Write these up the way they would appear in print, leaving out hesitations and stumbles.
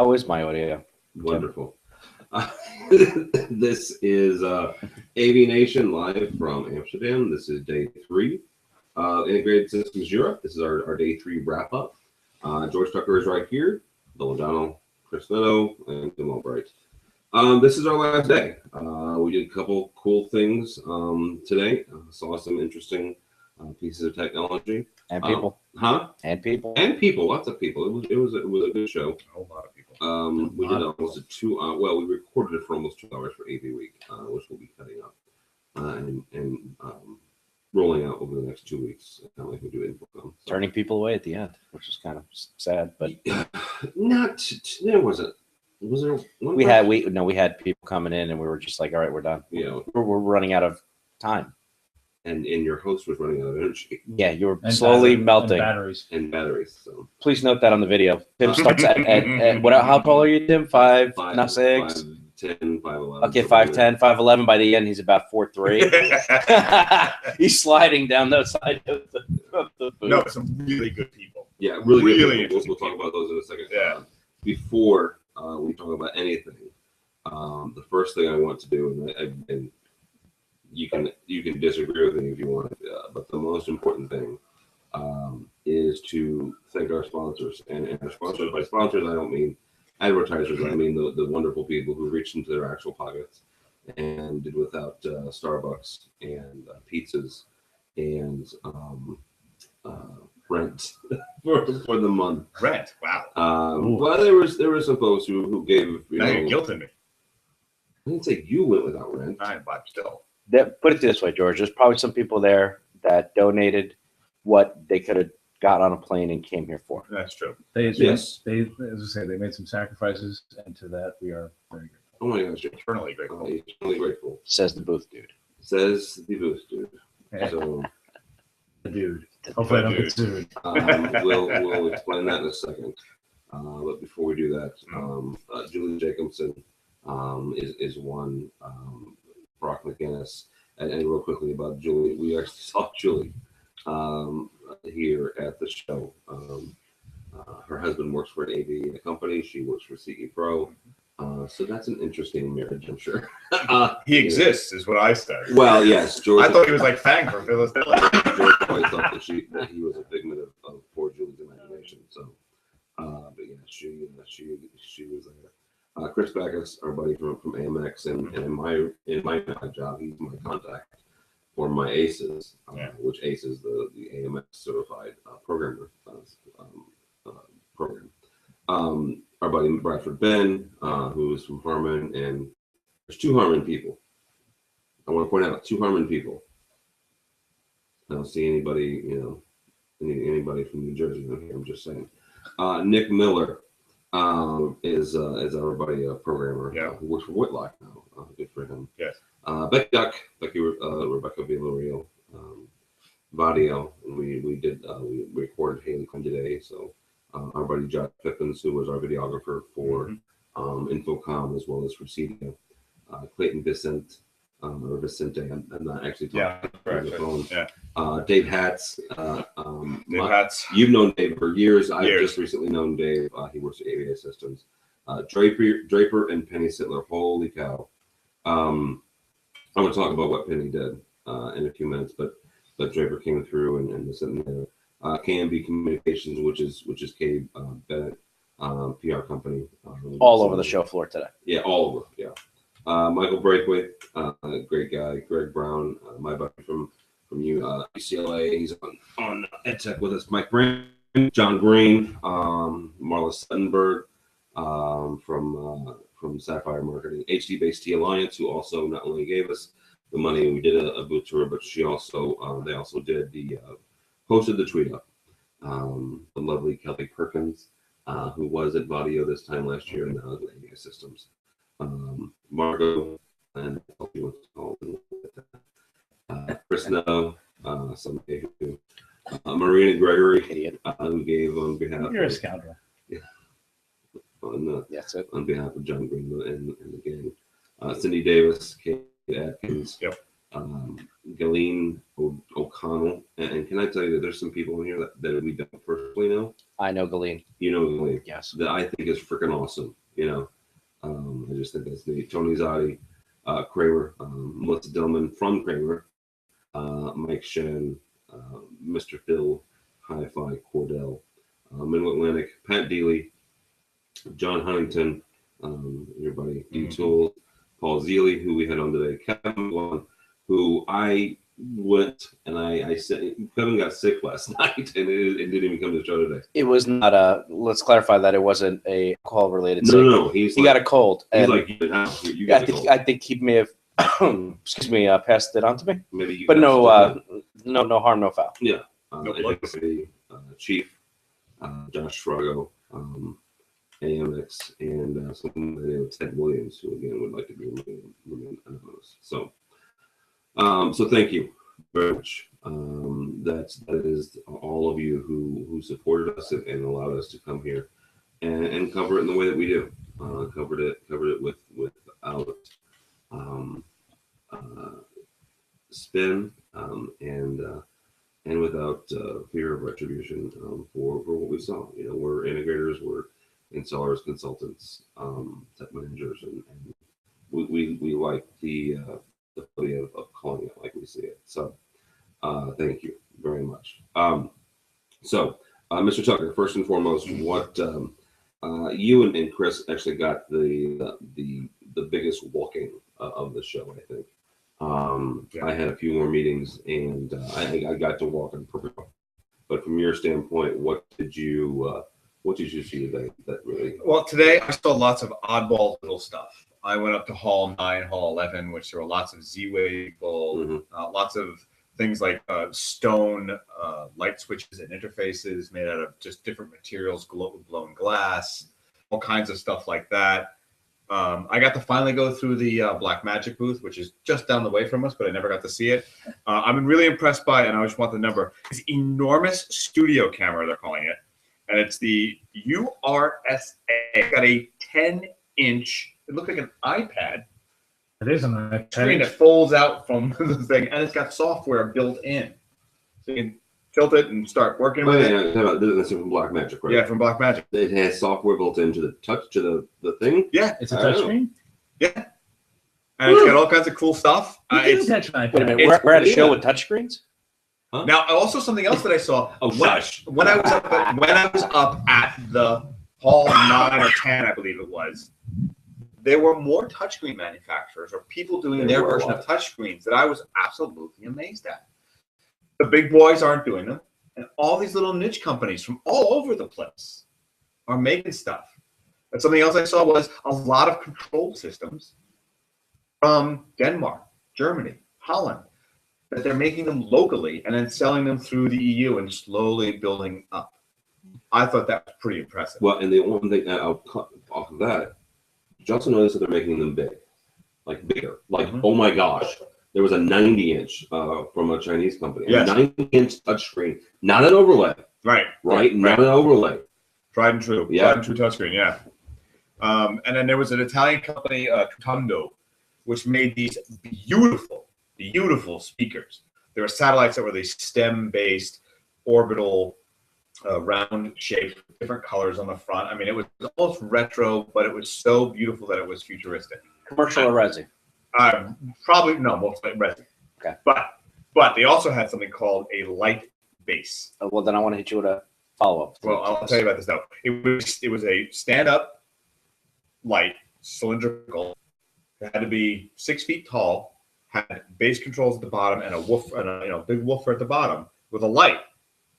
How is my audio? Wonderful. This is AV Nation live from Amsterdam. This is day 3. Integrated Systems Europe. This is our day 3 wrap up. George Tucker is right here. Bill O'Donnell, Chris Netto, and Tim Albright. This is our last day. We did a couple cool things today. Saw some interesting pieces of technology And people. And people. And people. Lots of people. It was a good show. A whole lot of people. We did almost a 2 hour. Well, we recorded it for almost 2 hours for AV Week, which we'll be cutting up and rolling out over the next 2 weeks. Like we do InfoCom. So. Turning people away at the end, which is kind of sad, but there wasn't. Was there one? We had people coming in and we were just like, all right, we're done. Yeah, we're running out of time. And your host was running out of energy. Yeah, you were slowly melting. And batteries. So please note that on the video. Tim starts at what? How tall are you, Tim? 5, not 6. 5'10", 5'11". Okay, 5'10", 5'11". By the end, he's about 4'3". He's sliding down the side of the booth. No, some really good people. Yeah, really good people. We'll talk about those in a second. Yeah. Before we talk about anything, the first thing I want to do, and you can disagree with me if you want, but the most important thing is to thank our sponsors. And our sponsors, by sponsors, I don't mean advertisers. I mean the wonderful people who reached into their actual pockets and did without Starbucks and pizzas and rent for the month. Rent, wow. Well, there were some folks who gave. Now you're guilting me. I didn't say you went without rent. But still. Put it this way, George. There's probably some people there that donated what they could have got on a plane and came here for. That's true. They as I say, they made some sacrifices, and to that we are very grateful. Oh my gosh, Eternally grateful. Eternally grateful. Says the booth dude. Says the booth dude. Hey. So, The dude. Hopefully I don't get sued. we'll explain that in a second. But before we do that, Julie Jacobson is one. Brock McGinnis, and real quickly about Julie, we actually saw Julie here at the show. Her husband works for an AV company. She works for CE Pro. So that's an interesting marriage, I'm sure. He exists, is what I said. Well, yes, George. I thought he was like Fang from Phyllis Diller. George probably thought that he was a figment of poor Julie's imagination. So, but yeah, she was there. Chris Backus, our buddy from AMX, and in my job, he's my contact for my ACEs, which ACE is the AMX certified programmer program. Our buddy Bradford Ben, who's from Harmon, and there's 2 Harmon people. I want to point out 2 Harmon people. I don't see anybody, anybody from New Jersey in here. I'm just saying. Nick Miller. Is our buddy programmer who works for Whitlock now. Good for him. Yes. Becky Rebecca Villarreal, Vadio, and we recorded Haley Quinn today. So our buddy Josh Pippins, who was our videographer for InfoCom as well as for CDO, Clayton Vicente. Or Vicente, I'm not actually talking on the phone. Yeah. Dave Hatz. Dave Hatz. You've known Dave for years. I've just recently known Dave. He works at AVA Systems. Draper and Penny Sittler. Holy cow! I'm going to talk about what Penny did in a few minutes, but Draper came through and this and there. KMB Communications, which is Kay Bennett, PR company. All over the show floor today. Yeah, all over. Yeah. Michael Braithwaite, great guy. Greg Brown, my buddy from UCLA. He's on EdTech with us. Mike Brand, John Green, Marla Suttenberg from Sapphire Marketing, HD Based T Alliance, who also not only gave us the money, we did a booth tour, but they also did hosted the tweet up. The lovely Kelly Perkins, who was at Vadio this time last year and now is at AVA Systems. Margot and Chris No, somebody who Marina Gregory, who gave on behalf. You're a scoundrel. Yeah. That's it. On behalf of John Green and the gang, Cindy Davis, Kate Atkins, Galen O'Connell, and can I tell you that there's some people in here that we don't personally know. I know Galeen. You know, Lee, Yes. that I think is freaking awesome. You know, I just think that's neat. Tony Zotti, Kramer, Melissa Dillman from Kramer, Mike Shen, Mr. Phil, Hi-Fi, Cordell, Middle Atlantic, Pat Deely, John Huntington, your buddy D Tool, Paul Zealy, who we had on today, Kevin Vaughn, who I went and I said Kevin got sick last night and didn't even come to the show today. It was not a. Let's clarify that it wasn't a alcohol related. No, he like, got a cold. He's And like, you got the cold. I think he may have, excuse me, passed it on to me. Maybe you But guys no, did no harm, no foul. Yeah. No I think the Chief, Josh Schrago, AMX, and someone Ted Williams, who again would like to be remain anonymous. So, so thank you very much. That is all of you who supported us and allowed us to come here and cover it in the way that we do. Covered it without spin and without fear of retribution for what we saw. You know, we're integrators, we're installers, consultants, tech managers, and we like the ability of calling it like we see it. So thank you very much. So Mr. Tucker, first and foremost, what you and Chris actually got the biggest walking of the show, I think. I had a few more meetings and I got to walk in perfect. But from your standpoint, what did you see today that really? Well, today I saw lots of oddball little stuff. I went up to Hall 9, Hall 11, which there were lots of Z-Wave, lots of things like stone light switches and interfaces made out of just different materials, blown glass, all kinds of stuff like that. I got to finally go through the Black Magic booth, which is just down the way from us, but I never got to see it. I'm really impressed by, and I just want the number, this enormous studio camera, they're calling it. And it's the URSA. It's got a 10-inch, it looks like an iPad It is on a screen that folds out from the thing, and it's got software built in. So you can tilt it and start working with it. This is from Black Magic, right? Yeah, from Black Magic. It has software built into the thing. Yeah. It's a touchscreen? Yeah. And it's got all kinds of cool stuff. You It's- can touch an iPad. Wait a minute, we're at a show with touchscreens? Huh? Now, also something else that I saw Oh, when I was up at the Hall 9 or 10, I believe it was, there were more touchscreen manufacturers or people doing their version of touchscreens that I was absolutely amazed at. The big boys aren't doing them, and all these little niche companies from all over the place are making stuff. And something else I saw was a lot of control systems from Denmark, Germany, Holland, that they're making them locally and then selling them through the EU and slowly building up. I thought that was pretty impressive. Well, and the one thing I'll cut off of that, you also notice that they're making them big, like bigger. Like, oh my gosh, there was a 90-inch from a Chinese company. Yes. A 90-inch touchscreen, not an overlay. Right. Not an overlay. Tried and true. Yeah. Tried and true touchscreen, yeah. And then there was an Italian company, Tutondo, which made these beautiful speakers. There were satellites that were these STEM-based, orbital, round shaped, different colors on the front. I mean, it was almost retro, but it was so beautiful that it was futuristic. Commercial or resi? Probably no, mostly resi. Okay. But they also had something called a light base. Well, then I want to hit you with a follow-up. Well, I'll tell you about this now. It was a stand-up light, cylindrical. It had to be 6 feet tall, had base controls at the bottom, and a woofer, and a big woofer at the bottom with a light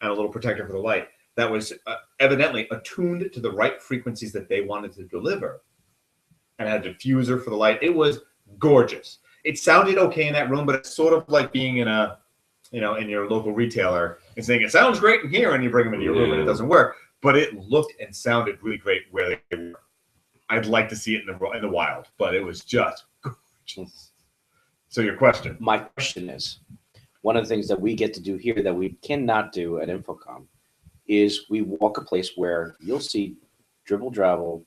and a little protector for the light. That was evidently attuned to the right frequencies that they wanted to deliver, and had a diffuser for the light. It was gorgeous. It sounded okay in that room, but it's sort of like being in a, in your local retailer and saying it sounds great in here, and you bring them into your room and it doesn't work. But it looked and sounded really great where they were. I'd like to see it in the wild, but it was just gorgeous. So your question? My question is, one of the things that we get to do here that we cannot do at Infocom is we walk a place where you'll see dribble drabble,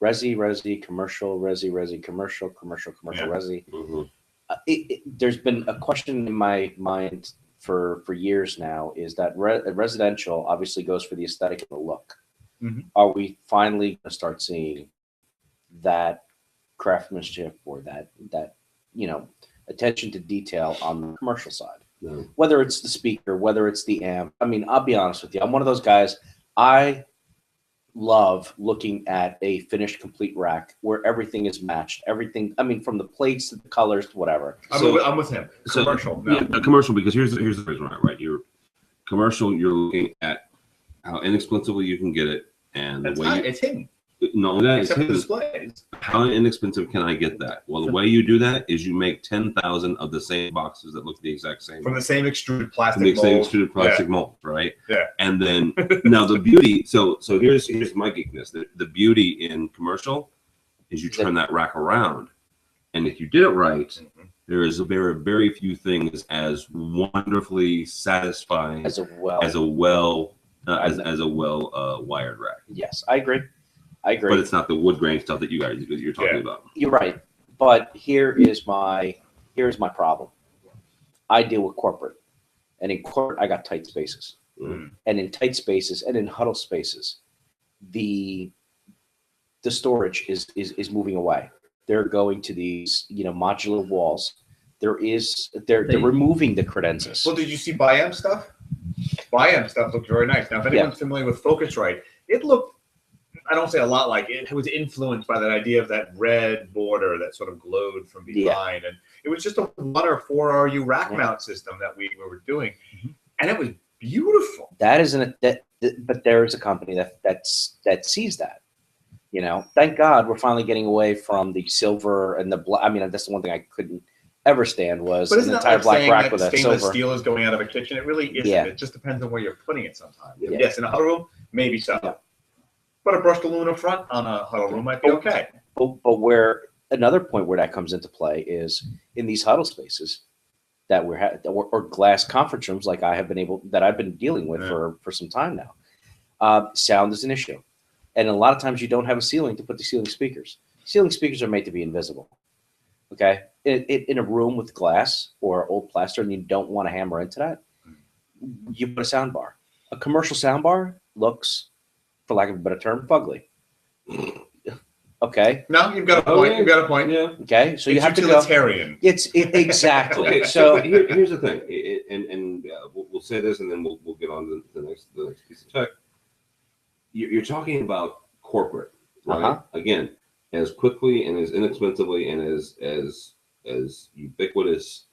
resi, commercial, resi, commercial, Yeah. resi. Mm-hmm. There's been a question in my mind for years now is that residential obviously goes for the aesthetic and the look. Mhm. Are we finally going to start seeing that craftsmanship or that attention to detail on the commercial side? No. Whether it's the speaker, whether it's the amp. I mean, I'll be honest with you. I'm one of those guys. I love looking at a finished complete rack where everything is matched. Everything, I mean, from the plates to the colors to whatever. I'm with him. So, Commercial. Yeah, a commercial, because here's the reason, right? You're commercial, you're looking at how inexpensively you can get it, and the way It's hidden. not only that, it's Except for hidden. displays. How inexpensive can I get that? Well, the way you do that is you make 10,000 of the same boxes that look the exact same. From the same extruded plastic From the same mold. extruded plastic mold, right? Yeah. And then now the beauty. So here's my geekness. The beauty in commercial is you turn that rack around, and if you did it right, there is very few things as wonderfully satisfying As a well wired rack. Yes, I agree. But it's not the wood grain stuff that you're talking about. You're right. But here's my problem. I deal with corporate, and in corporate, I got tight spaces. Mm. And in tight spaces and in huddle spaces, the storage is moving away. They're going to these modular walls. They're removing the credenzas. Well, did you see Biam stuff? Biam stuff looked very nice. Now, if anyone's familiar with Focusrite, it looked, I don't say a lot like it was influenced by that idea of that red border that sort of glowed from behind. And it was just a 1 or 4 RU rack mount system that we were doing. And it was beautiful. But there is a company that sees that. Thank God we're finally getting away from the silver and the black. I mean, that's the one thing I couldn't ever stand was an entire black rack with a stainless silver. steel is going out of a kitchen. It really isn't. Yeah. It just depends on where you're putting it sometimes. Yeah. Yes, in a huddle room, maybe so. Yeah. But a brushed aluminum front on a huddle room might be okay. But where another point where that comes into play is in these huddle spaces that or glass conference rooms like I've been dealing with for some time now. Sound is an issue, and a lot of times you don't have a ceiling to put the ceiling speakers. Ceiling speakers are made to be invisible. Okay, in a room with glass or old plaster, and you don't want to hammer into that, you put a sound bar. A commercial sound bar looks, for lack of a better term, fugly. Okay. No, you've got a point. You've got a point. Yeah. Okay. So you have to go. Utilitarian. Exactly. Okay, So here's the thing, and we'll say this, and then we'll get on to the next piece of tech. You're talking about corporate, right? Uh-huh. Again, as quickly and as inexpensively and as ubiquitous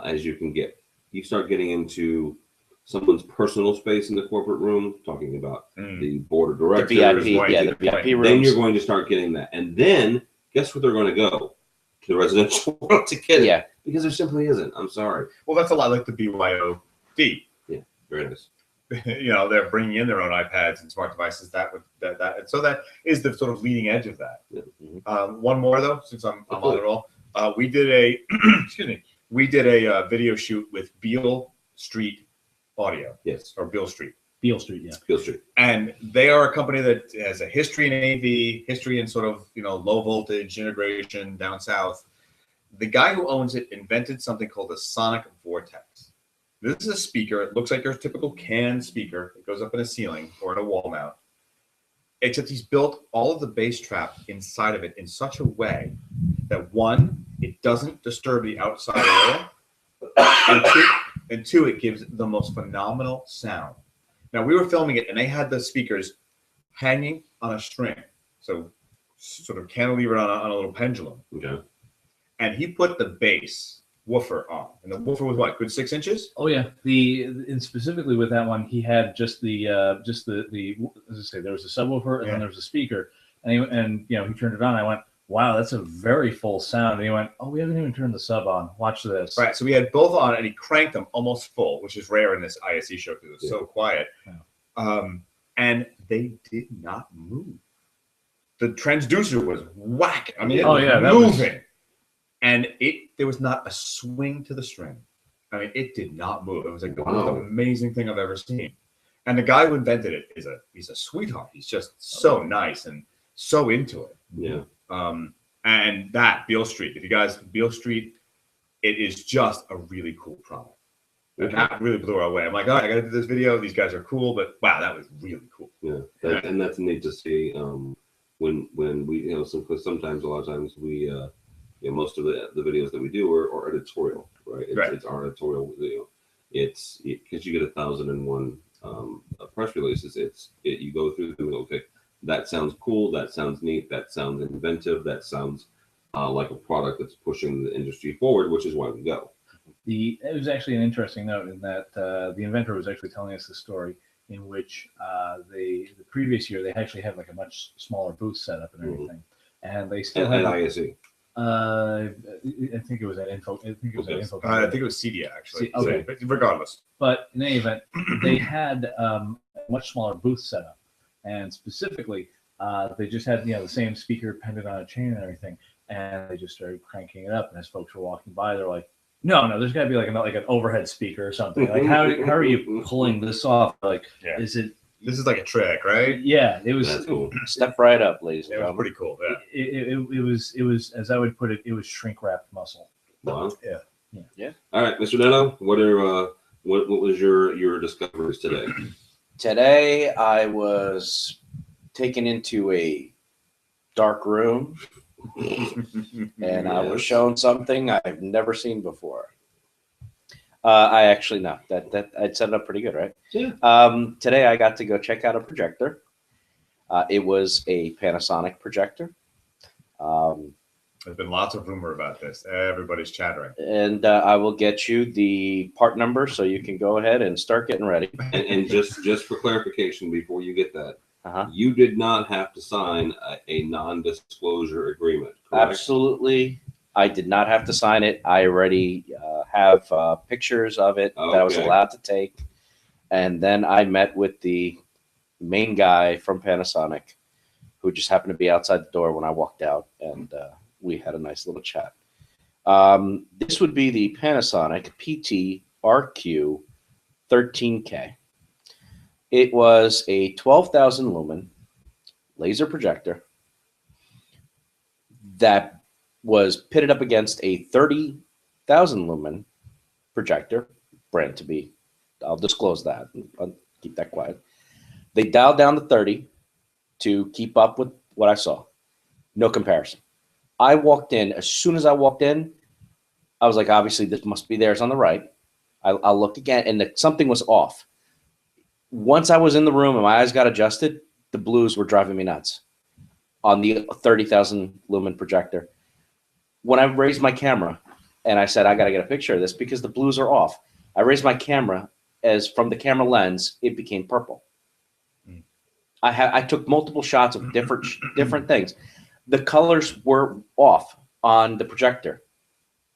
as you can get. You start getting into someone's personal space in the corporate room, talking about the board of the directors, VIP, the VIP rooms. then you're going to start getting that. And then guess where they're going to go? To the residential world to get it. Yeah. Because there simply isn't. I'm sorry. Well, that's a lot like the BYOD. Yeah, very nice. They're bringing in their own iPads and smart devices. So that is the sort of leading edge of that. Yeah. One more though, since I'm on the roll. We did a we did a video shoot with Beale Street Audio. Yes. Or Beale Street. Beale Street, yeah. Beale Street. And they are a company that has a history in AV, history in sort of low voltage integration down south. The guy who owns it invented something called a sonic vortex. This is a speaker. It looks like your typical can speaker. It goes up in a ceiling or in a wall mount. Except he's built all of the bass trap inside of it in such a way that one, it doesn't disturb the outside air, and two, it gives the most phenomenal sound. Now we were filming it, and they had the speakers hanging on a string, so sort of cantilevered on a little pendulum. Okay. And he put the bass woofer on, and the woofer was what, good 6 inches? Oh yeah, and specifically with that one, he had just the as I say, there was a subwoofer and then there was a speaker, and he turned it on. I went, wow, that's a very full sound. And he went, oh, we haven't even turned the sub on. Watch this. Right, so we had both on, and he cranked them almost full, which is rare in this ISE show because it was so quiet. Yeah. And they did not move. The transducer was whack. I mean, it was moving. And there was not a swing to the string. I mean, it did not move. It was like the most amazing thing I've ever seen. And the guy who invented it he's a sweetheart. He's just so nice and so into it. Yeah. And that Beale Street, if you guys Beale Street, it is just a really cool product. And that really blew our away. I'm like, all right, I got to do this video. These guys are cool, but wow, that was really cool. Yeah, and that's neat to see. When we, because sometimes, a lot of times we, most of the videos that we do are editorial, right? It's our editorial video. It's because you get 1,001 press releases. You go through them and okay, that sounds cool, that sounds neat, that sounds inventive, that sounds like a product that's pushing the industry forward, which is why we go. It was actually an interesting note in that the inventor was actually telling us the story in which the previous year they actually had like a much smaller booth set up and everything, and they still had at ISE. I think it was at Info. I think it was at Info. I think it was CDA actually. Okay. But regardless. But in any event, they had a much smaller booth set up, and specifically, they just had the same speaker appended on a chain and everything, and they just started cranking it up. And as folks were walking by, they're like, "No, there's got to be like an overhead speaker or something. Like how are you pulling this off? Like, is it?" This is like a trick, right? Yeah, it was. That's cool. Step right up, ladies and It was gentlemen. pretty cool. Yeah. It was as I would put it was shrink wrapped muscle. Wow. Yeah. All right, Mr. Netto, what was your discoveries today? Today, I was taken into a dark room and I was shown something I've never seen before. I actually know that I'd set it up pretty good, right? Yeah. Today I got to go check out a projector. It was a Panasonic projector. There's been lots of rumor about this. Everybody's chattering. And I will get you the part number so you can go ahead and start getting ready. And just for clarification, before you get that, Uh-huh. you did not have to sign a non-disclosure agreement, correct? Absolutely. I did not have to sign it. I already have pictures of it that I was Okay. allowed to take. And then I met with the main guy from Panasonic who just happened to be outside the door when I walked out. And we had a nice little chat. This would be the Panasonic PT RQ 13K. It was a 12,000 lumen laser projector that was pitted up against a 30,000 lumen projector, brand to be. I'll disclose that. I'll keep that quiet. They dialed down the 30 to keep up with what I saw. No comparison. I walked in. As soon as I walked in, I was like, obviously, this must be theirs on the right. I'll look again, and something was off. Once I was in the room and my eyes got adjusted, the blues were driving me nuts on the 30,000 lumen projector. When I raised my camera and I said, I got to get a picture of this because the blues are off. I raised my camera as from the camera lens, it became purple. I took multiple shots of different things. The colors were off on the projector.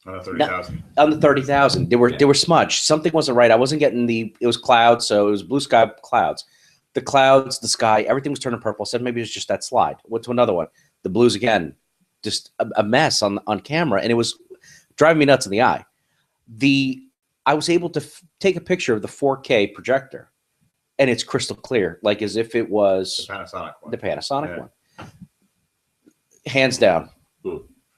On 30,000. On the 30,000, they were smudged. Something wasn't right. I wasn't getting it was clouds, so it was blue sky clouds. The clouds, the sky, everything was turning purple. I said maybe it was just that slide. Went to another one. The blues again, just a mess on camera, and it was driving me nuts in the eye. I was able to take a picture of the 4K projector, and it's crystal clear, like as if it was The Panasonic one. the Panasonic one. Hands down.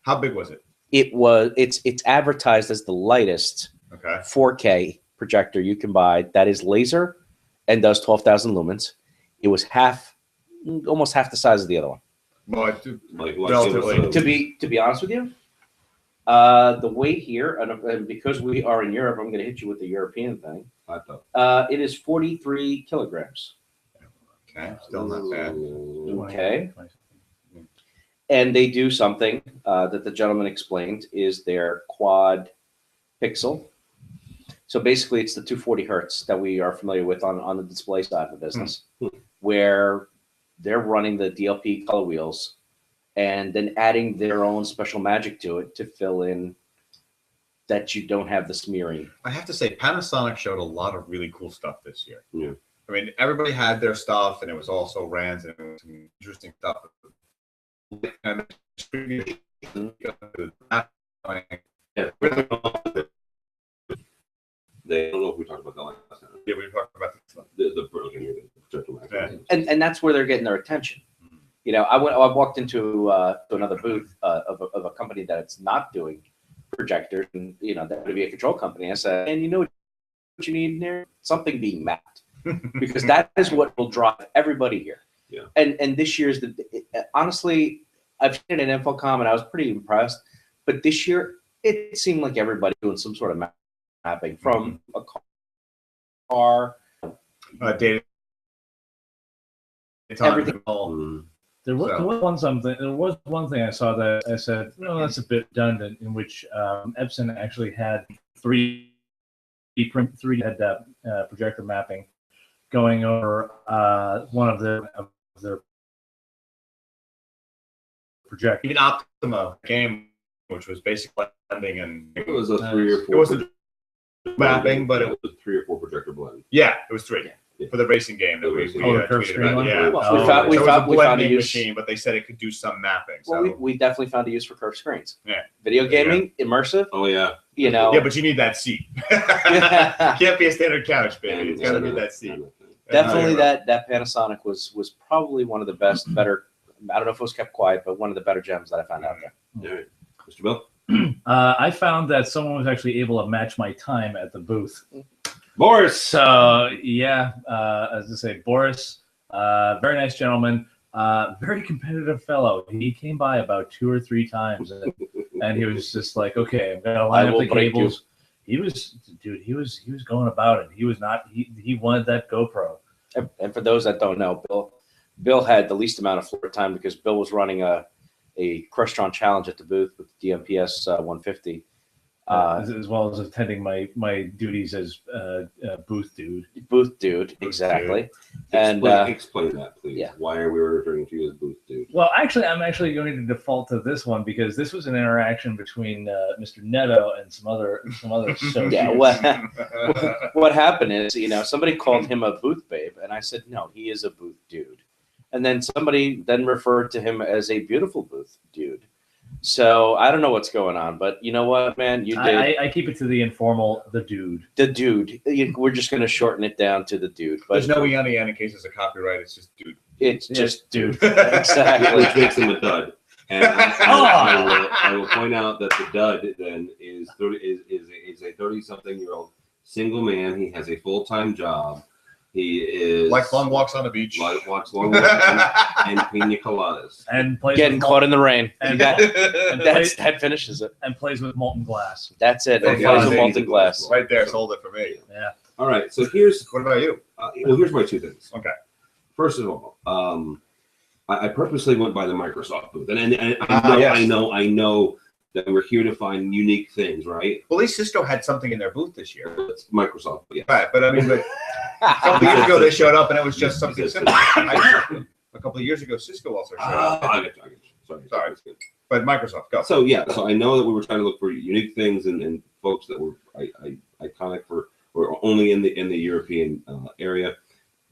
How big was it? It's advertised as the lightest Okay. 4K projector you can buy that is laser and does 12,000 lumens. It was almost half the size of the other one. Well, Relatively. To be honest with you, the weight here, and because we are in Europe, I'm going to hit you with the European thing. I thought. It is 43 kilograms. Okay. Still not bad. Okay. And they do something that the gentleman explained is their quad pixel. So basically, it's the 240 hertz that we are familiar with on the display side of the business, where they're running the DLP color wheels and then adding their own special magic to it to fill in that you don't have the smearing. I have to say, Panasonic showed a lot of really cool stuff this year. Yeah. I mean, everybody had their stuff, and it was also Rand's, and it was some interesting stuff. They don't know if we talked about that last time. Yeah, we talked about this stuff. The projector Mac. Yeah. And that's where they're getting their attention. You know, I walked into to another booth of a company that's not doing projectors, and that would be a control company. I said, and you need in there? Something being mapped, because that is what will drive everybody here. Yeah. And this year's honestly, I've seen it in InfoComm and I was pretty impressed. But this year, it seemed like everybody doing some sort of mapping from a car, Data. everything. There was one thing I saw that I said, no, that's a bit redundant, in which Epson actually had 3D projector mapping going over one of their projectors. Even Optima game, which was basically blending, and It was a 3 or 4. it wasn't mapping, but it was a 3 or 4 projector blend. yeah, it was 3 Yeah. for the racing game that we The curved tweeted screen about. one? Yeah, Well, Oh. we found so it was a we found a blending use. machine, but they said it could do some mapping. So Well, we definitely found a use for curved screens. Yeah. Video gaming, immersive. Oh yeah. You know. yeah, but you need that seat. Can't be a standard couch, baby. It's got to be that seat. Definitely that Panasonic was probably one of the best, better. I don't know if it was kept quiet, but one of the better gems that I found out there. All right. Mr. Bill. I found that someone was actually able to match my time at the booth. Boris. So yeah, as I say, Boris, very nice gentleman, very competitive fellow. He came by about 2 or 3 times, and he was just like, "Okay, I'm gonna line up the cables." He was going about it. He was not. He wanted that GoPro. And for those that don't know, Bill had the least amount of floor time because Bill was running a Crestron challenge at the booth with the DMPS 150. As well as attending my duties as booth dude. Booth dude, exactly. And And explain that, please. yeah. Why are we referring to you as booth dude? Well, actually, I'm actually going to default to this one because this was an interaction between Mr. Neto and some other associates. yeah, what happened is, somebody called him a booth babe, and I said, no, he is a booth dude. And then somebody then referred to him as a beautiful booth dude. So I don't know what's going on, but you know what, man? You did. I keep it to the informal, the dude. The dude. We're just going to shorten it down to the dude. But There's no yana in case it's a copyright. It's just dude. it's just dude. Exactly. Which Exactly. makes him a dud. And I will point out that the dud then is a 30-something-year-old single man. He has a full-time job. He is Like long walks on the beach. like walks long walks and pina coladas. And plays Getting with caught in the rain. and, That finishes it. and plays with molten glass. That's it. Thank It was a God. molten glass. Right there, sold it for me. Yeah. All right. So here's What about you? here's my 2 things. Okay. First of all, I purposely went by the Microsoft booth, and Yes. I know that we're here to find unique things, right? Well, at least Cisco had something in their booth this year. It's Microsoft, yeah. Right, but I mean, a couple of years ago they showed up and it was just something simple. A couple of years ago, Cisco also showed up. I get you. Sorry. But Microsoft, go. So yeah, so I know that we were trying to look for unique things and folks that were iconic or only in the European area.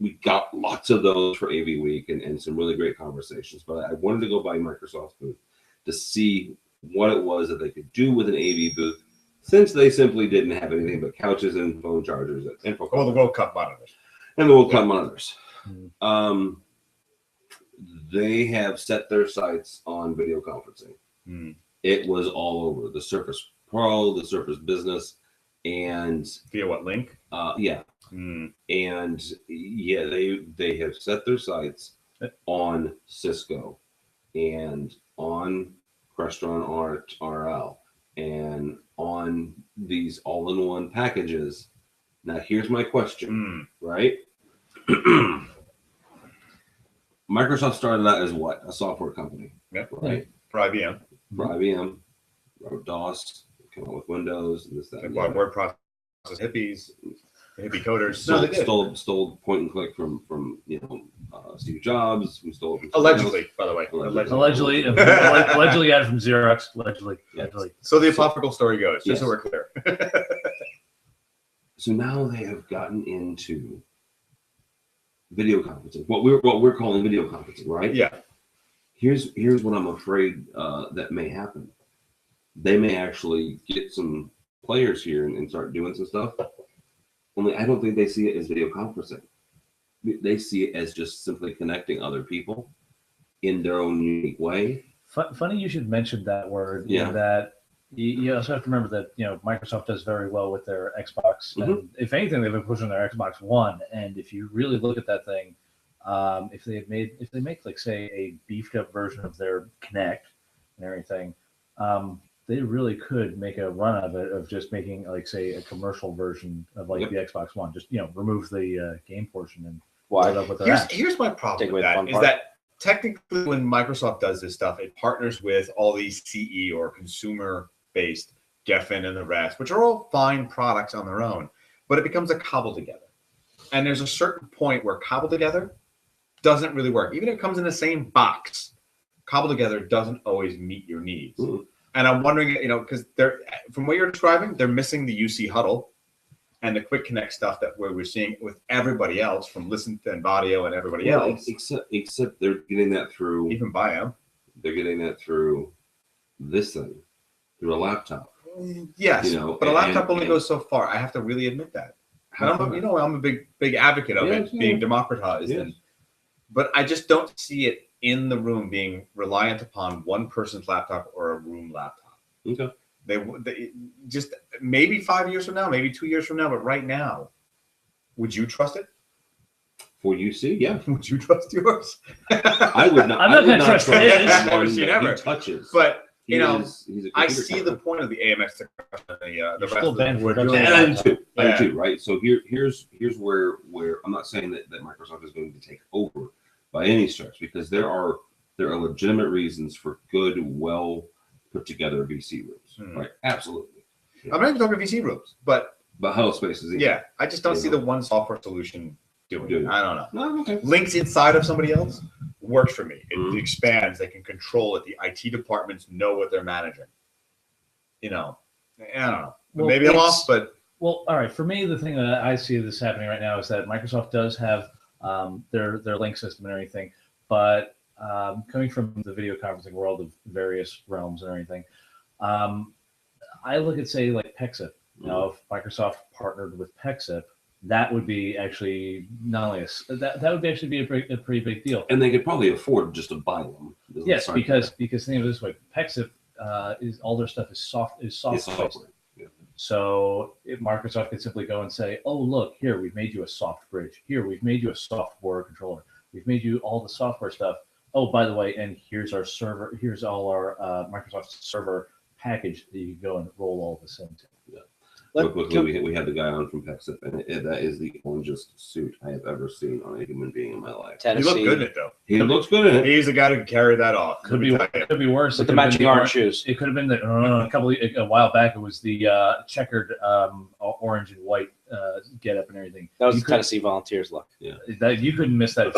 We got lots of those for AV Week and some really great conversations. But I wanted to go by Microsoft's booth to see what it was that they could do with an AV booth, since they simply didn't have anything but couches and phone chargers at InfoComm. Oh, the World Cup monitors. And the World Cup monitors. Mm. They have set their sights on video conferencing. Mm. It was all over the Surface Pro, the Surface Business, and Via what link? yeah, Mm. and yeah, they have set their sights on Cisco and on Crestron RL and on these all-in-one packages. Now, here's my question, right? Microsoft started out as what? A software company, Yep. right? For IBM. For IBM, wrote DOS, came out with Windows, and this, that, They and bought the word processors, hippies, hippie coders. stole point and click from Steve Jobs. We stole it from Allegedly, by the way. Allegedly got it from Xerox. Allegedly. So the apocryphal story goes, just Yes. so we're clear. So now they have gotten into video conferencing. What we're calling video conferencing, right? Yeah. Here's what I'm afraid that may happen. They may actually get some players here and start doing some stuff. Only I don't think they see it as video conferencing. They see it as just simply connecting other people in their own unique way. Funny you should mention that word. Yeah. In that You also have to remember that Microsoft does very well with their Xbox, and if anything, they've been pushing their Xbox One. And if you really look at that thing, if they make like say a beefed up version of their Kinect and everything, they really could make a run of it of just making like say a commercial version of like the Xbox One. Just remove the game portion and load up with their apps. Here's my problem with that is that technically when Microsoft does this stuff, it partners with all these CE or consumer-based Geffen and the rest, which are all fine products on their own, but it becomes a cobble together. And there's a certain point where cobble together doesn't really work. Even if it comes in the same box, cobble together doesn't always meet your needs. And I'm wondering, because they're from what you're describing, they're missing the UC huddle and the quick connect stuff that we're seeing with everybody else from Listen and Audio and everybody else. Except they're getting that through even Bio. They're getting that through this thing, through a laptop. Yes, but a laptop only goes so far. I have to really admit that. And I'm a big advocate of it being democratized, but I just don't see it in the room being reliant upon one person's laptop or a room laptop. Okay. They just maybe 5 years from now, maybe 2 years from now, but right now, would you trust it? For UC, yeah. Would you trust yours? I would not. I'm not going to trust it. One He that he touches. But he's I see the point of the AMX discussion. The rest still of banned we're for doing and that. I do too, right? So here's where I'm not saying that Microsoft is going to take over by any stretch, because there are legitimate reasons for good, well put together VC rooms, right? Absolutely. I'm not even talking VC rooms, but huddle spaces. I just don't see the one software solution doing it. I don't know. No, okay. Links inside of somebody else works for me. It expands. They can control it. The IT departments know what they're managing. I don't know. Well, Maybe I'm off, but well, all right. For me, the thing that I see this happening right now is that Microsoft does have their link system and everything, but coming from the video conferencing world of various realms and everything, I look at say like Pexip. If Microsoft partnered with Pexip, that would be actually not only that would actually be a pretty big deal. And they could probably afford just to buy them. Yes, because think of it this way: Pexip is all their stuff is software. Yeah. So if Microsoft could simply go and say, "Oh, look, here we've made you a soft bridge. Here we've made you a soft border controller. We've made you all the software stuff. Oh, by the way, and here's our server. Here's all our Microsoft server package that you can go and roll all this into." Yeah. Real quickly, we had the guy on from Pexip, and that is the orangest suit I have ever seen on a human being in my life. he looked good in it, though. He looks good in it. He's the guy who can carry that off. Could be worse. With the matching orange shoes. It could have been a while back. It was the checkered orange and white get up and everything. That was the Tennessee Volunteers look. Yeah, you couldn't miss that.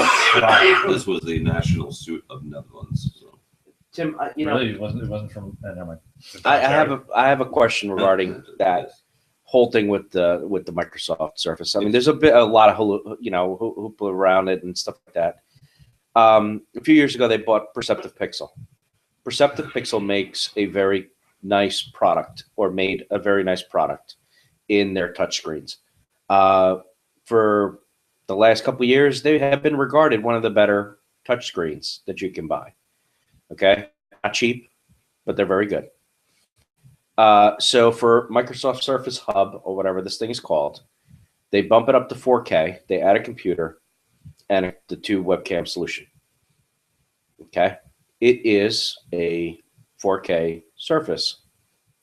this was the national suit of Netherlands. So. Tim, really, it wasn't from. Never mind. I have a question regarding that whole thing with the Microsoft Surface. I mean, there's a lot of hoopla around it and stuff like that. A few years ago, they bought Perceptive Pixel. Perceptive Pixel makes a very nice product, or made a very nice product in their touchscreens. For the last couple of years, they have been regarded one of the better touchscreens that you can buy. Okay, not cheap, but they're very good. So for Microsoft Surface Hub, or whatever this thing is called, they bump it up to 4K. They add a computer and the 2 webcam solution. Okay, it is a 4K Surface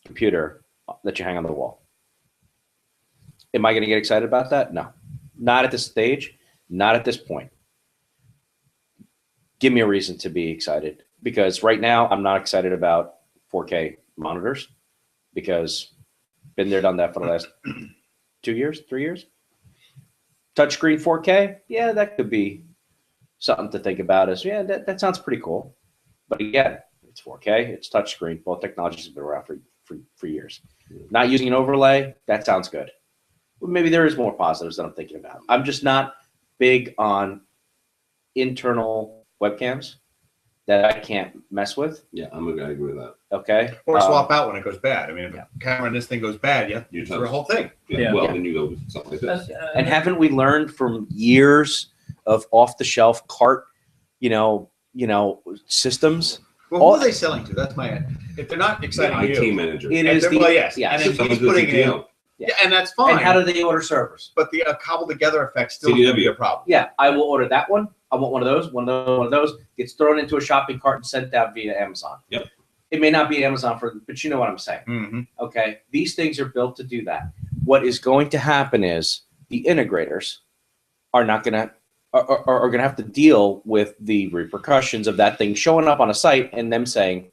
computer that you hang on the wall. Am I going to get excited about that? No, not at this stage, not at this point. Give me a reason to be excited, because right now I'm not excited about 4K monitors, because been there, done that for the last 2 years, 3 years. Touchscreen 4K, yeah, that could be something to think about. That sounds pretty cool. But again, it's 4K, it's touchscreen. Both technologies have been around for years. Not using an overlay, that sounds good. Well, maybe there is more positives that I'm thinking about. I'm just not big on internal webcams that I can't mess with. Yeah, I agree with that. Okay. Or swap out when it goes bad. I mean, if a camera in this thing goes bad, you have to use the whole thing. Yeah. Well, then you go with something like this. And haven't we learned from years of off-the-shelf cart, systems Well, who are they selling to? That's my. If they're not The exciting IT you, manager. It is the well, yes, yes. and then Someone he's who's putting in. CTO. Yeah, and that's fine. And how do they order servers? But the cobbled together effect still is going to be a problem. Yeah, I will order that one. I want one of those. One of those gets thrown into a shopping cart and sent out via Amazon. Yep. It may not be Amazon but you know what I'm saying. Mm-hmm. Okay, these things are built to do that. What is going to happen is the integrators are not going to are going to have to deal with the repercussions of that thing showing up on a site and them saying,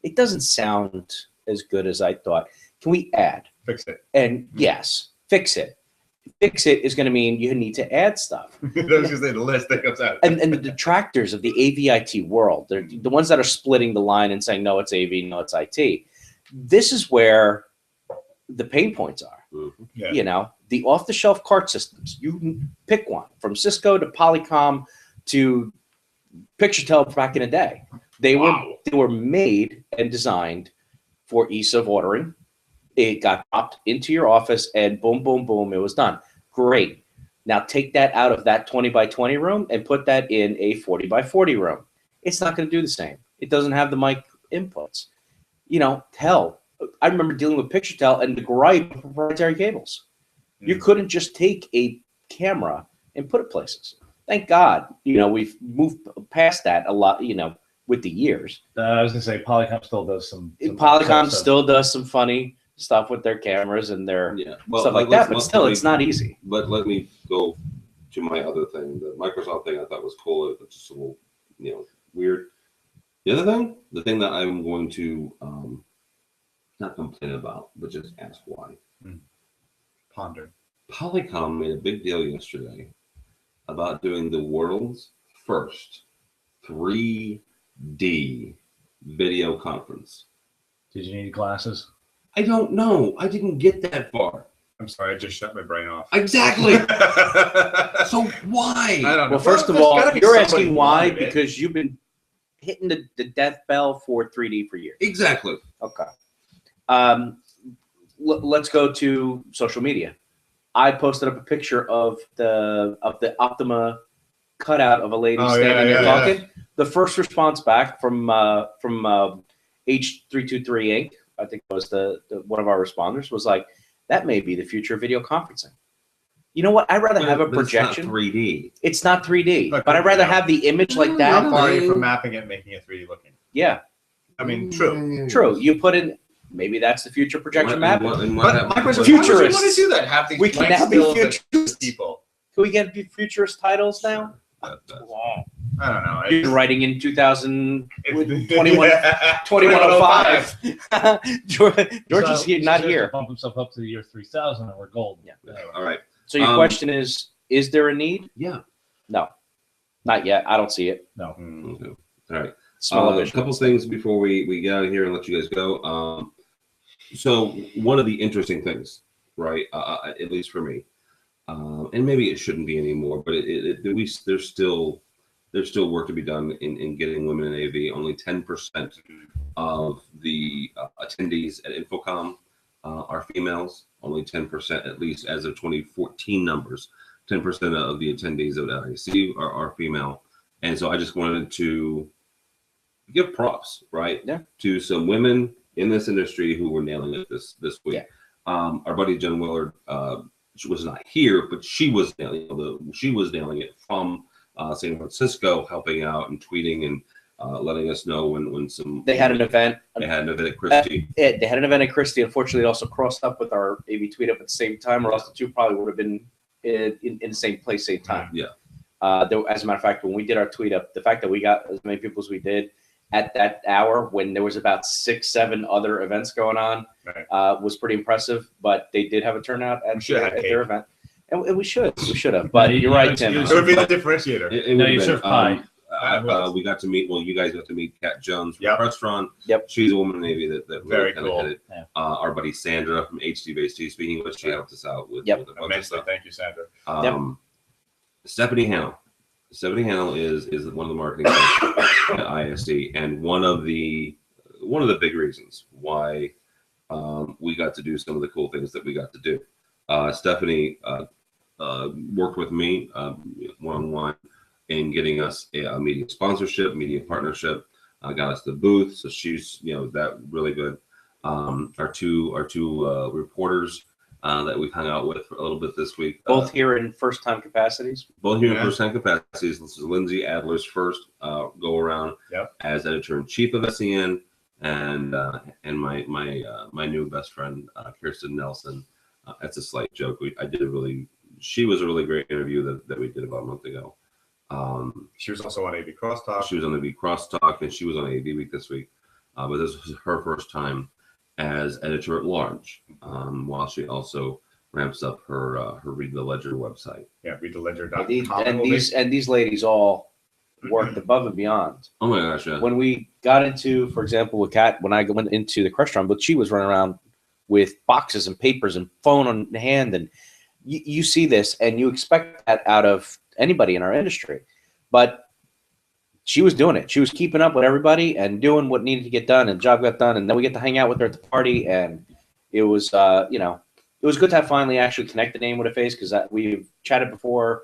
it doesn't sound as good as I thought. Can we add? Fix it. And yes, fix it. Fix it is going to mean you need to add stuff. That was just the list that comes out. And the detractors of the AV-IT world, they're the ones that are splitting the line and saying, no, it's AV, no, it's IT. This is where the pain points are. Mm-hmm. Yeah. You know, the off-the-shelf cart systems. You can pick one, from Cisco to Polycom to PictureTel back in the day. They were made and designed for ease of ordering. It got dropped into your office and boom, boom, boom, it was done. Great. Now take that out of that 20 by 20 room and put that in a 40 by 40 room. It's not going to do the same. It doesn't have the mic inputs. You know, hell, I remember dealing with PictureTel and the gripe of proprietary cables. You couldn't just take a camera and put it places. Thank God, you know, we've moved past that a lot, you know, with the years. I was going to say Polycom still does some Polycom still does some funny stuff with their cameras and their stuff like that, but still, it's not easy. But let me go to my other thing. The Microsoft thing I thought was cool. It's just a little, you know, weird. The other thing, the thing that I'm going to not complain about, but just ask why. Ponder. Polycom made a big deal yesterday about doing the world's first 3D video conference. Did you need glasses? I don't know. I didn't get that far. I'm sorry, I just shut my brain off. Exactly. So why? I don't know. Well, first of there's all, gotta be you're somebody asking who why wanted it. because you've been hitting the death bell for 3D for years. Exactly. Okay. Let's go to social media. I posted up a picture of the Optima cutout of a lady standing there talking. The first response back from H323 Inc., I think it was the one of our responders, was like, that may be the future of video conferencing. You know what? I'd rather have a projection. It's not 3D. It's not 3D, But but I'd rather have the image like How that. far are you from mapping it and making it 3D looking? Yeah, I mean, true. true. You put in, maybe that's the future projection mapping. But my question is, Futurists. why would you want to do that? Have these We can blank now be stills that futurists. people. Can we get futurist titles now? I don't know. You've been writing in 2000, It's- 21 Yeah. 2105. George is So- not so here. to bump himself up to the year 3000 and we're gold. Yeah. All right. So your question is there a need? Yeah. No, not yet. I don't see it. No. Okay. All right. Smell of A vision. couple things before we get out of here and let you guys go. So one of the interesting things, right? At least for me, and maybe it shouldn't be anymore, but there's still work to be done in getting women in AV. Only 10% of the attendees at InfoComm are females. Only 10%, at least as of 2014 numbers, 10% of the attendees at ISE are female. And so I just wanted to give props, right? Yeah. To some women in this industry who were nailing it this week. Yeah. Our buddy Jen Willard, she was not here, but she was nailing it from San Francisco, helping out and tweeting and letting us know when some They had an event. They had an event at Christie. They had an event at Christie. Unfortunately, it also crossed up with our AV tweet up at the same time, or else the two probably would have been in the same place, same time. Yeah. As a matter of fact, when we did our tweet up, the fact that we got as many people as we did at that hour when there was about 6-7 other events going on was pretty impressive. But they did have a turnout at their event. And we should have. But you're right, Tim. It would be the differentiator. You serve pie. We got to meet. Well, you guys got to meet Kat Jones from Yep. the restaurant. Yep. She's a woman in the Navy that Very really kind of cool. hit it. Yeah. Our buddy Sandra from HD Base T, speaking of which, she helped us out with, Yep. with a bunch of Immensely. stuff. Thank you, Sandra. Stephanie Hannell. Stephanie Hannell is one of the marketing folks at ISE, and one of the big reasons why we got to do some of the cool things that we got to do. Stephanie worked with me one-on-one in getting us a media sponsorship, media partnership got us the booth, so she's that really good. Our two reporters that we've hung out with for a little bit this week, Both here in first-time capacities. both here in first-time capacities. This is Lindsay Adler's first go around as editor-in-chief of SEN, and my new best friend Kirsten Nelson. That's a slight joke. She was a really great interview that we did about a month ago. She was also on AV Crosstalk. She was on AV Crosstalk, and she was on AV Week this week. But this was her first time as editor at large, while she also ramps up her Read the Ledger website. Yeah, readtheledger.com. And these ladies all worked above and beyond. Oh my gosh, yeah. When we got into, for example, with Kat, when I went into the restaurant, but she was running around with boxes and papers and phone on hand, and you see this and you expect that out of anybody in our industry, but she was doing it. She was keeping up with everybody and doing what needed to get done, and the job got done. And then we get to hang out with her at the party, and it was, it was good to have finally actually connect the name with a face, because we've chatted before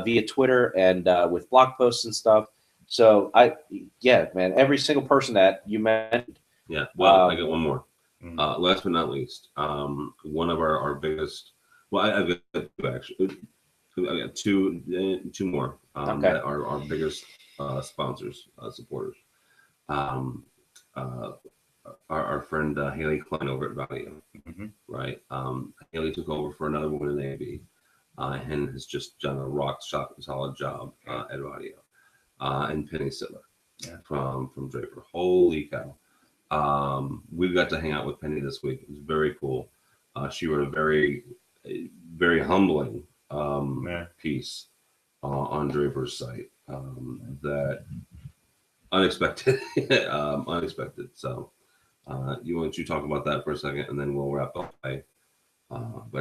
via Twitter and with blog posts and stuff. So man, every single person that you mentioned. Yeah. Well, I got one more. Last but not least, one of our biggest. Well, I've got two actually. I got two more that are our biggest sponsors, supporters. Our friend Haley Klein over at Value, right? Haley took over for another woman in the AV, and has just done a rock solid job at Value. And Penny Siller from Draper. Holy cow! We've got to hang out with Penny this week. It was very cool. She wrote a very humbling piece on Draper's site that unexpected. So you want to talk about that for a second, and then we'll wrap up by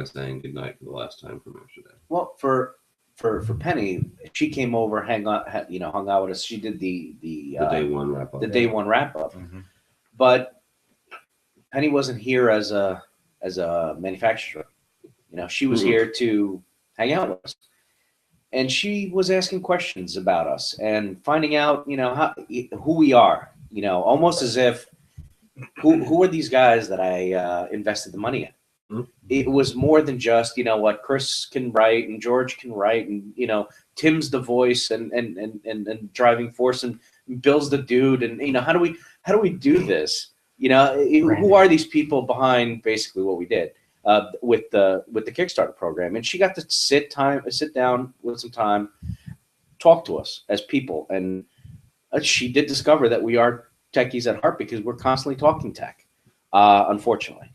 saying goodnight for the last time from yesterday. Well, for Penny, she came over, hung out with us. She did the day one wrap up. The day one wrap up. But Penny wasn't here as a manufacturer. She was here to hang out with us, and she was asking questions about us and finding out, who we are. Almost as if, who are these guys that I invested the money in? It was more than just, what Chris can write and George can write, and Tim's the voice and driving force, and Bill's the dude, and how do we do this? Who are these people behind basically what we did with the Kickstarter program? And she got to sit down with some time, talk to us as people, and she did discover that we are techies at heart, because we're constantly talking tech. Unfortunately,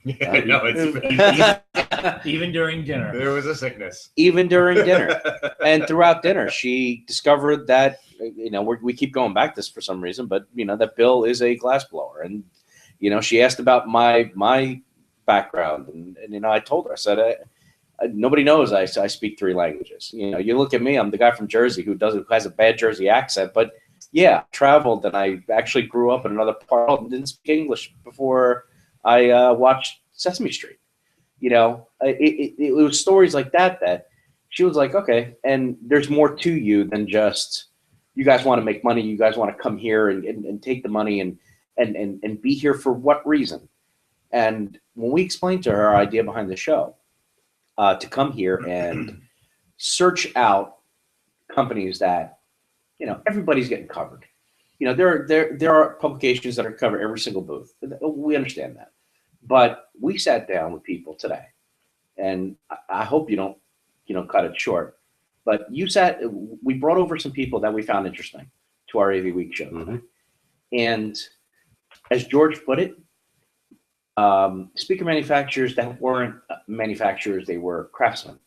even during dinner, there was a sickness. Even during dinner, and throughout dinner, she discovered that we keep going back to this for some reason, but that Bill is a glassblower, and she asked about my background, and I told her, I said, nobody knows I speak 3 languages. You look at me, I'm the guy from Jersey who has a bad Jersey accent, but yeah, traveled, and I actually grew up in another part and didn't speak English before I watched Sesame Street. It was stories like that she was like, okay, and there's more to you than just, you guys want to make money, you guys want to come here and take the money and be here for what reason? And when we explained to her our idea behind the show, to come here and search out companies that, everybody's getting covered. There are publications that are covered every single booth. We understand that. But we sat down with people today, and I hope you don't cut it short, but we brought over some people that we found interesting to our AV Week show today. And as George put it, speaker manufacturers that weren't manufacturers, they were craftsmen.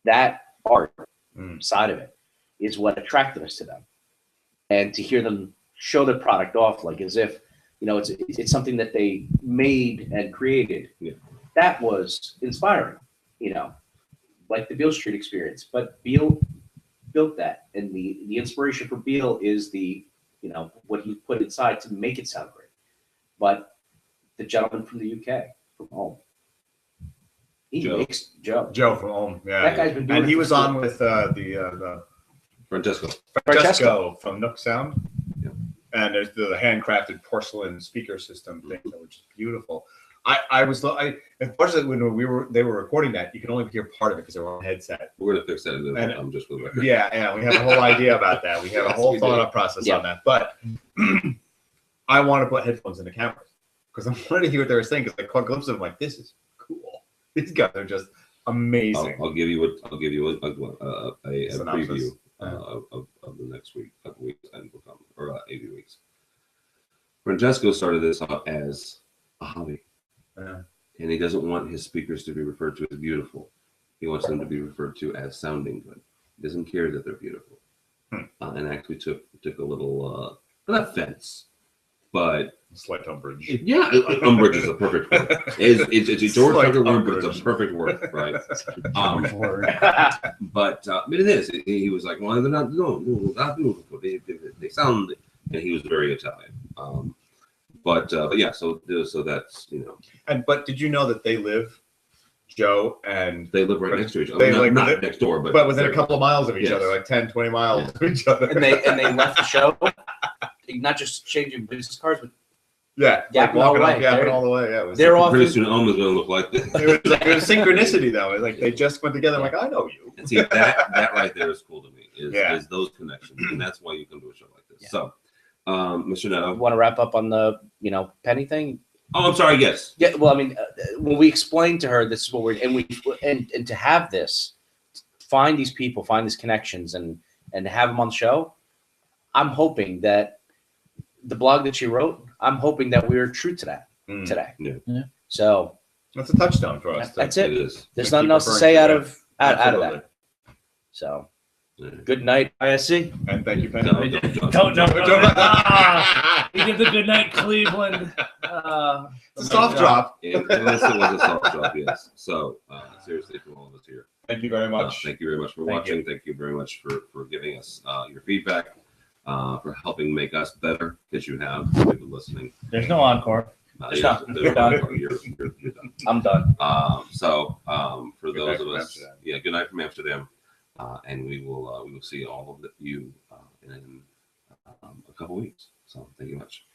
That art side of it is what attracted us to them. And to hear them show their product off, like as if, it's something that they made and created. Yeah. That was inspiring, like the Beale Street experience. But Beale built that, and the inspiration for Beale is what he put inside to make it sound great. But the gentleman from the UK, from Ulm, makes Joe from Ulm. Yeah, that guy's been doing. And he was on with the Francesco Francesco from Nook Sound. Yeah. and there's the handcrafted porcelain speaker system thing, which is beautiful. Unfortunately, when they were recording that, you can only hear part of it because they were on a headset. We're gonna fix that in the just for the record. Yeah, we have a whole idea about that. We have a whole thought-out process on that. But I want to put headphones in the cameras because I wanted to hear what they were saying. Because I caught a glimpse of them, like, this is cool. These guys are just amazing. I'll give you a preview of the next week, couple weeks, and will come, or 80 weeks. Francesco started this out as a hobby. And he doesn't want his speakers to be referred to as beautiful. He wants them to be referred to as sounding good. He doesn't care that they're beautiful. And actually took a little, not offense, but slight umbrage. Umbrage is a perfect word. It's a George Tucker word, but it's a perfect word, right? But it is. He was like, well, they're not beautiful. They sound, and he was very Italian. But yeah, so that's, you know. But did you know that they live, Joe, and they live right next to each other? They not next door, but within a couple of miles of each other, like 10, 20 miles of each other. And they left the show, not just changing business cards, but yapping all the way. Yeah, they're off. Pretty soon, Elma's going to look like this. It was synchronicity, though. Like they just went together. Like, I know you. And see, that right there is cool to me. Is those connections, and that's why you come to a show like this. Yeah. So. Mr. Netto, want to wrap up on the penny thing? Oh, I'm sorry. Yes. Yeah. Well, I mean, when we explained to her this is what we're and to have this, find these people, find these connections, and have them on the show. I'm hoping that the blog that she wrote, I'm hoping that we're true to that today. Yeah. So that's a touchdown for us. That's it. It is. There's nothing else to say out of that. So. Good night, ISE. And thank you, Penny. Don't. He did the good night, Cleveland. It's a soft drop. Unless it was a soft drop, yes. So, seriously, from all of us here. Thank you very much. Thank you very much for watching. Thank you very much for giving us your feedback, for helping make us better, because you have been listening. There's no encore. You're done. You're done. I'm done. For those of us, good night from Amsterdam. And we will see all of you in a couple weeks. So thank you much.